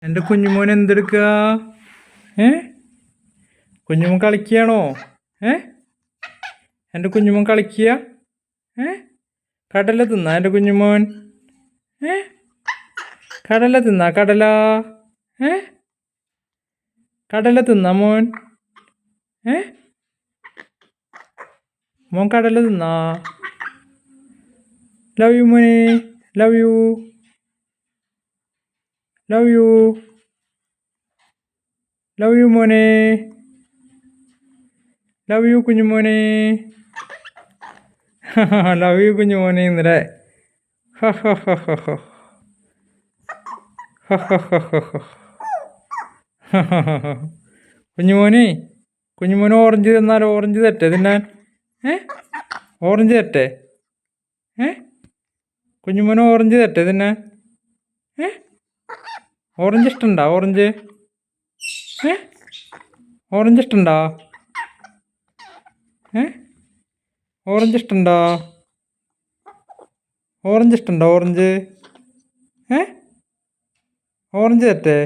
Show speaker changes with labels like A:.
A: എൻ്റെ കുഞ്ഞുമോൻ എന്തെടുക്കുക? ഏ കുഞ്ഞുമോൻ കളിക്കുകയാണോ? ഏ എൻ്റെ കുഞ്ഞുമോൻ കളിക്കുക? കടല തിന്നാ എൻ്റെ കുഞ്ഞുമോൻ? കടല തിന്നാ? കടല കടല തിന്നാ മോൻ? മോൻ കടല തിന്നാ? ലവ് യു മോനെ, love you, love you, love you മോനെ, ലവ് യു കുഞ്ഞുമോനെ. ലവ് യു കുഞ്ഞുമോനെ ഇന്നലെ. കുഞ്ഞുമോനെ, കുഞ്ഞുമോന് ഓറഞ്ച് തന്നാലോ? ഓറഞ്ച് തരട്ടെ തിന്നാൻ? ഓറഞ്ച് തരട്ടെ? കുഞ്ഞുമോന് ഓറഞ്ച് തരട്ടെ തിന്നാൻ? ഓറഞ്ച് ഇഷ്ടമുണ്ടോ? ഓറഞ്ച് ഓറഞ്ച് ഇഷ്ടമുണ്ടോ? ഓറഞ്ച് ഇഷ്ടമുണ്ടോ? ഓറഞ്ച് ഇഷ്ടമുണ്ടോ? ഓറഞ്ച് ഓറഞ്ച് തരട്ടെ?